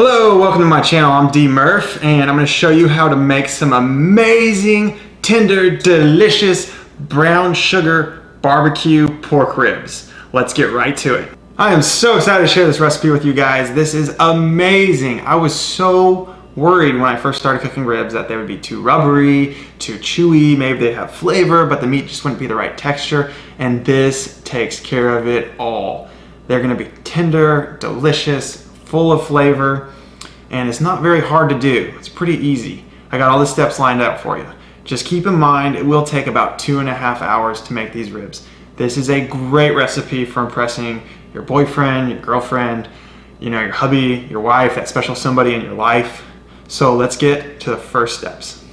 Hello, welcome to my channel. I'm D Murph and I'm going to show you how to make some amazing, tender, delicious brown sugar barbecue pork ribs. Let's get right to it. I am so excited to share this recipe with you guys. This is amazing. I was so worried when I first started cooking ribs that they would be too rubbery, too chewy, maybe they have flavor, but the meat just wouldn't be the right texture, and this takes care of it all. They're going to be tender, delicious, full of flavor, and it's not very hard to do. It's pretty easy. I got all the steps lined up for you. Just keep in mind it will take about 2.5 hours to make these ribs. This is a great recipe for impressing your boyfriend, your girlfriend, your hubby, your wife, that special somebody in your life. So let's get to the first steps.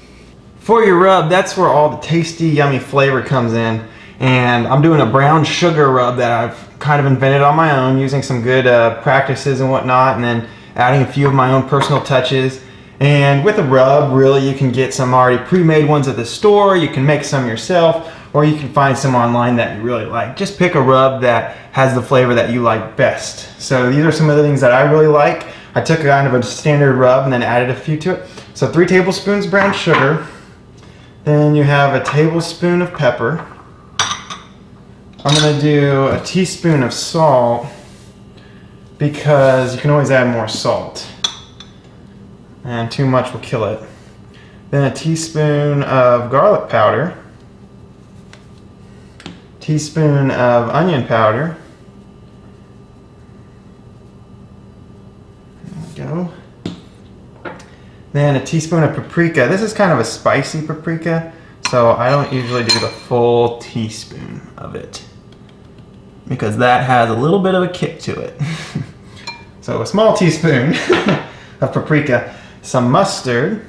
For your rub, that's where all the tasty, yummy flavor comes in. And I'm doing a brown sugar rub that I've kind of invented on my own using some good practices and whatnot, and then adding a few of my own personal touches. And with a rub, really, you can get some already pre-made ones at the store, you can make some yourself, or you can find some online that you really like. Just pick a rub that has the flavor that you like best. So these are some of the things that I really like. I took kind of a standard rub and then added a few to it. So 3 tablespoons brown sugar, then you have a tablespoon of pepper. I'm going to do a teaspoon of salt because you can always add more salt, and too much will kill it. Then a teaspoon of garlic powder, teaspoon of onion powder. There we go. Then a teaspoon of paprika. This is kind of a spicy paprika, so I don't usually do the full teaspoon of it, because that has a little bit of a kick to it. So a small teaspoon of paprika, some mustard.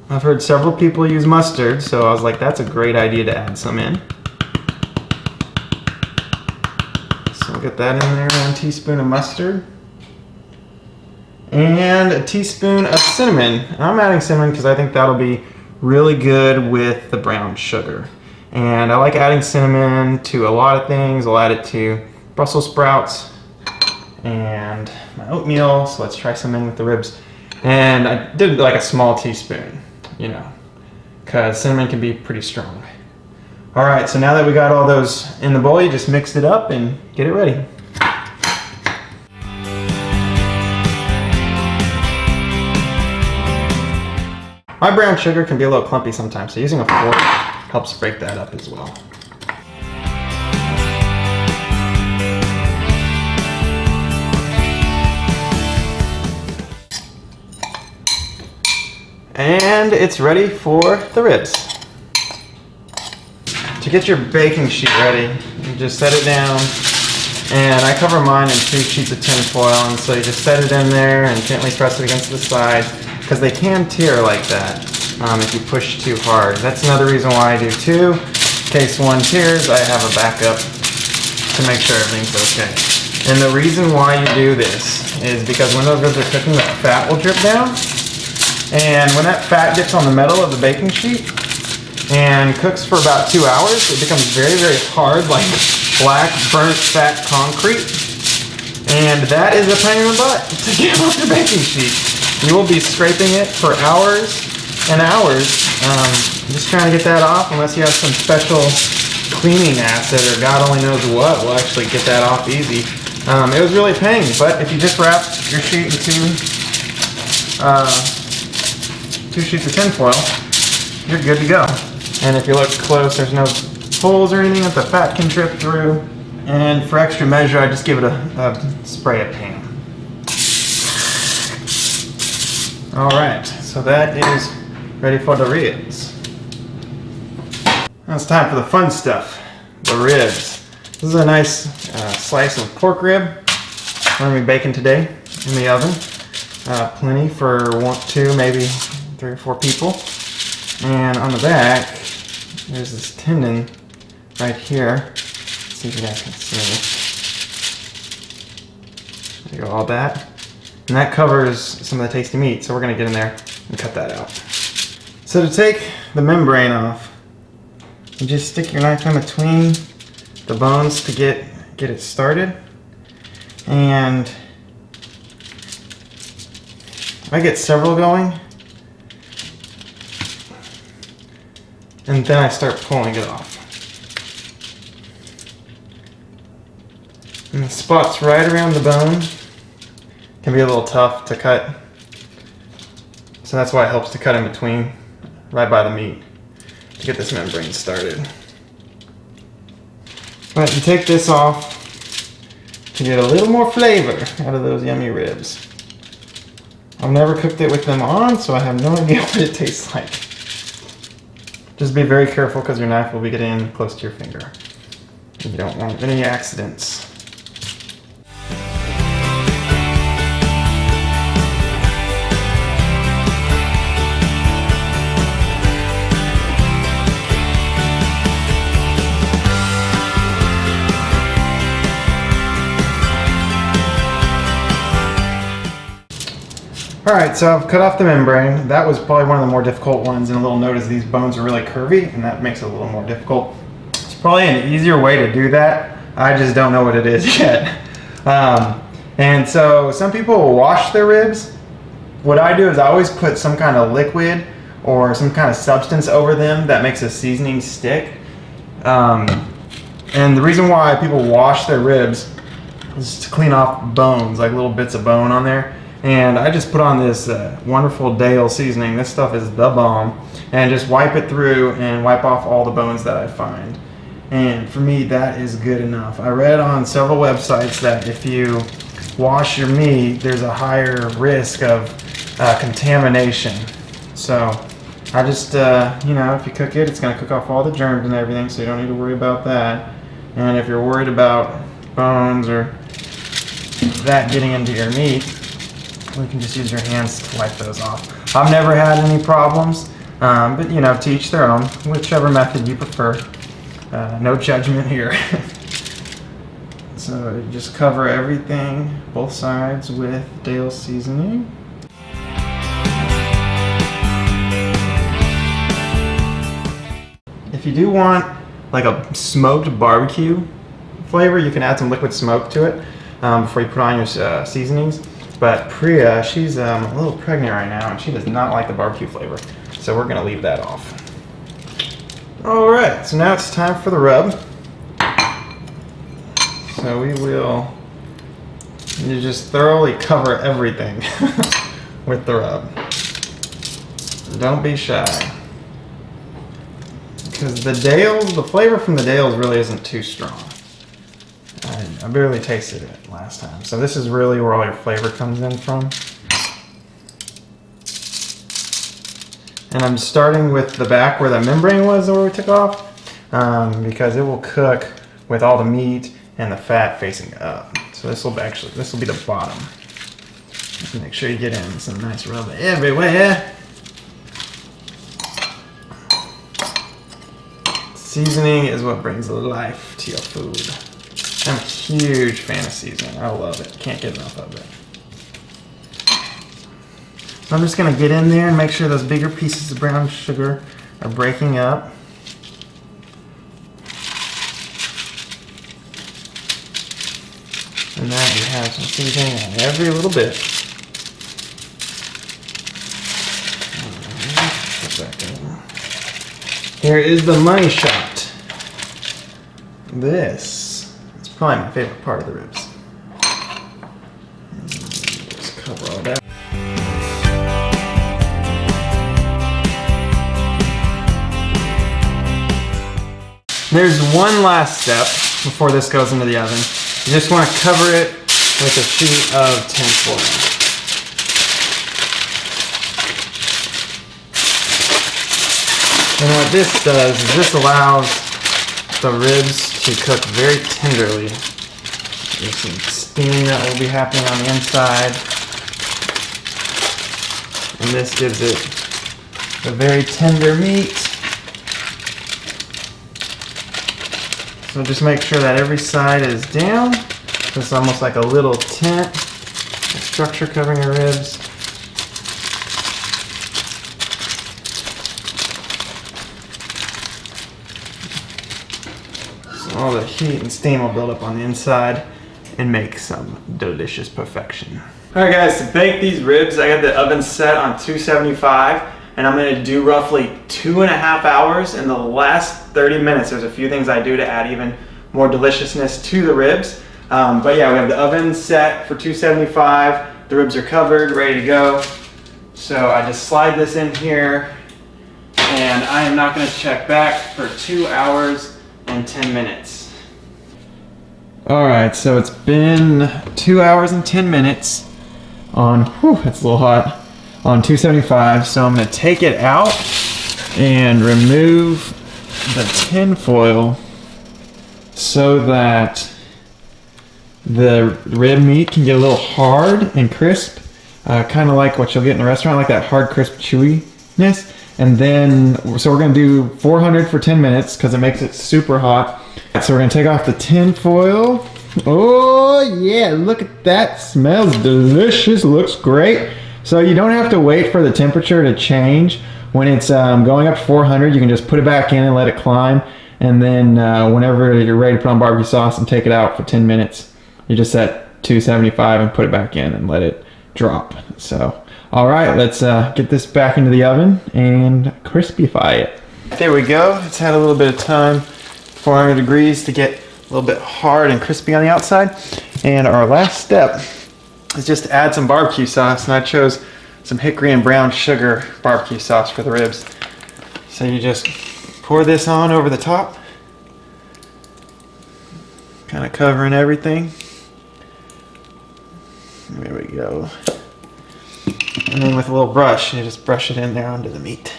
I've heard several people use mustard, so I was like, that's a great idea to add some in. So we'll get that in there, 1 teaspoon of mustard. And a teaspoon of cinnamon. And I'm adding cinnamon because I think that'll be really good with the brown sugar. And I like adding cinnamon to a lot of things. I'll add it to Brussels sprouts and my oatmeal, so let's try some in with the ribs. And I did like a small teaspoon, because cinnamon can be pretty strong. All right, so now that we got all those in the bowl, you just mix it up and get it ready. My brown sugar can be a little clumpy sometimes, so using a fork helps break that up as well. And it's ready for the ribs. To get your baking sheet ready, you just set it down, and I cover mine in 2 sheets of tin foil, and so you just set it in there and gently press it against the side, because they can tear like that if you push too hard. That's another reason why I do 2. In case one tears, I have a backup to make sure everything's okay. And the reason why you do this is because when those ribs are cooking, that fat will drip down. And when that fat gets on the metal of the baking sheet and cooks for about 2 hours, it becomes very, very hard, like black, burnt, fat concrete. And that is a pain in the butt to get off your baking sheet. You will be scraping it for hours and hours. Just trying to get that off, unless you have some special cleaning acid or God only knows what will actually get that off easy. It was really a pain, but if you just wrap your sheet in 2 sheets of tin foil, you're good to go. And if you look close, there's no holes or anything that the fat can drip through. And for extra measure, I just give it a spray of Pam. All right, so that is ready for the ribs. Now it's time for the fun stuff, the ribs. This is a nice slice of pork rib. We're gonna be baking today in the oven. Plenty for 1, 2, maybe 3 or 4 people. And on the back, there's this tendon right here. Let's see if you guys can see. There you go, all that. And that covers some of the tasty meat, so we're gonna get in there and cut that out. So to take the membrane off, you just stick your knife in between the bones to get it started. And I get several going, and then I start pulling it off. And the spots right around the bone can be a little tough to cut. So that's why it helps to cut in between, right by the meat, to get this membrane started. But you take this off to get a little more flavor out of those yummy ribs. I've never cooked it with them on, so I have no idea what it tastes like. Just be very careful because your knife will be getting close to your finger. You don't want any accidents. Alright, so I've cut off the membrane. That was probably one of the more difficult ones, and a little notice these bones are really curvy, and that makes it a little more difficult. It's probably an easier way to do that. I just don't know what it is yet. And so some people will wash their ribs. What I do is I always put some kind of liquid or some kind of substance over them that makes a seasoning stick. And the reason why people wash their ribs is to clean off bones, like little bits of bone on there. And I just put on this wonderful Dale seasoning. This stuff is the bomb. And just wipe it through and wipe off all the bones that I find. And for me, that is good enough. I read on several websites that if you wash your meat, there's a higher risk of contamination. So I just, you know, if you cook it, it's going to cook off all the germs and everything, so you don't need to worry about that. And if you're worried about bones or that getting into your meat, you can just use your hands to wipe those off. I've never had any problems, but you know, to each their own, whichever method you prefer. No judgment here. So just cover everything, both sides, with Dale seasoning. If you do want like a smoked barbecue flavor, you can add some liquid smoke to it before you put on your seasonings. But Priya, she's a little pregnant right now, and she does not like the barbecue flavor. So we're gonna leave that off. All right, so now it's time for the rub. So we will just thoroughly cover everything with the rub. Don't be shy. Because the Dales, the flavor from the Dales really isn't too strong. I barely tasted it last time. So this is really where all your flavor comes in from. And I'm starting with the back where the membrane was where we took off, because it will cook with all the meat and the fat facing up. So this will be the bottom. Make sure you get in some nice rub everywhere. Seasoning is what brings life to your food. I'm a huge fan of seasoning. I love it. Can't get enough of it. So I'm just going to get in there and make sure those bigger pieces of brown sugar are breaking up. And now you have some seasoning on every little bit. Here is the money shot. This is probably my favorite part of the ribs. Just cover all that. There's one last step before this goes into the oven. You just want to cover it with a sheet of tinfoil. And what this does is this allows the ribs to cook very tenderly. There's some steam that will be happening on the inside. And this gives it a very tender meat. So just make sure that every side is down. It's almost like a little tent, a structure covering your ribs. So all the heat and steam will build up on the inside and make some delicious perfection. Alright guys, to bake these ribs, I got the oven set on 275 and I'm going to do roughly 2.5 hours. In the last 30 minutes, there's a few things I do to add even more deliciousness to the ribs. But yeah, we have the oven set for 275. The ribs are covered, ready to go. So I just slide this in here and I am not going to check back for 2 hours and 10 minutes. Alright, so it's been 2 hours and 10 minutes on, it's a little hot, on 275. So I'm going to take it out and remove the tin foil so that the rib meat can get a little hard and crisp, kind of like what you'll get in a restaurant, like that hard, crisp chewiness. And then, so we're going to do 400 for 10 minutes because it makes it super hot. So we're going to take off the tin foil. Oh yeah, look at that, smells delicious, looks great. So you don't have to wait for the temperature to change. When it's going up to 400, you can just put it back in and let it climb. And then whenever you're ready to put on barbecue sauce and take it out for 10 minutes, you just set 275 and put it back in and let it drop. So, all right, let's get this back into the oven and crispify it. There we go. It's had a little bit of time, 400 degrees to get a little bit hard and crispy on the outside. And our last step is just to add some barbecue sauce, and I chose some hickory and brown sugar barbecue sauce for the ribs. So you just pour this on over the top, kind of covering everything. There we go. And then with a little brush, you just brush it in there onto the meat.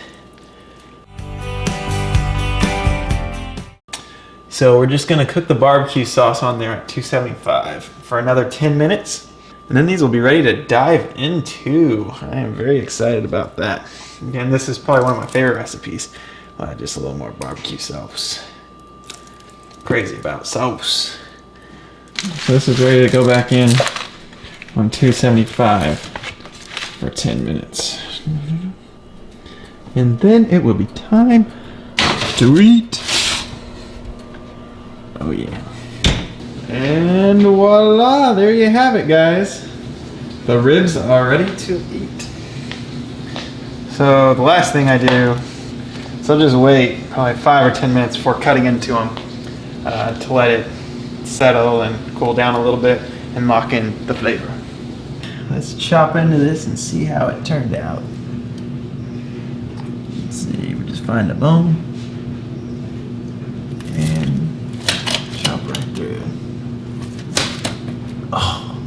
So we're just gonna cook the barbecue sauce on there at 275 for another 10 minutes. And then these will be ready to dive into. I am very excited about that. Again, this is probably one of my favorite recipes. Just a little more barbecue sauce. Crazy about sauce. So this is ready to go back in on 275 for 10 minutes. And then it will be time to eat. Oh yeah. And voila, there you have it, guys. The ribs are ready to eat. So the last thing I do, so I'll just wait probably 5 or 10 minutes before cutting into them to let it settle and cool down a little bit and lock in the flavor. Let's chop into this and see how it turned out. Let's see, we just find the bone and chop right through. Oh,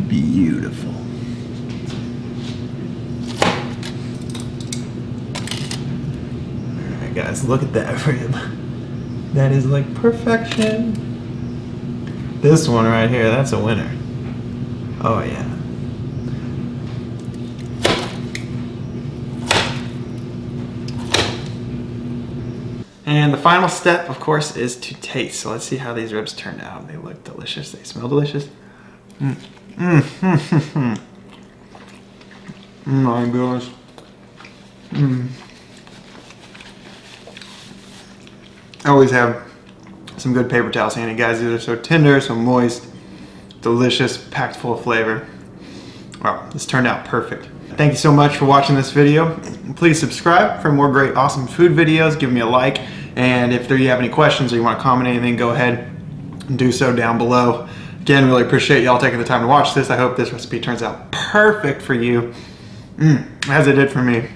beautiful. Alright guys, look at that rib. That is like perfection. This one right here, that's a winner. Oh yeah. And the final step, of course, is to taste. So let's see how these ribs turned out. They look delicious. They smell delicious. Oh my gosh. I always have some good paper towels handy, guys. These are so tender, so moist, delicious, packed full of flavor. Wow, this turned out perfect. Thank you so much for watching this video. Please subscribe for more great, awesome food videos. Give me a like. And if you have any questions or you want to comment anything, go ahead and do so down below. Again, really appreciate y'all taking the time to watch this. I hope this recipe turns out perfect for you, as it did for me.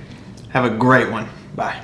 Have a great one. Bye.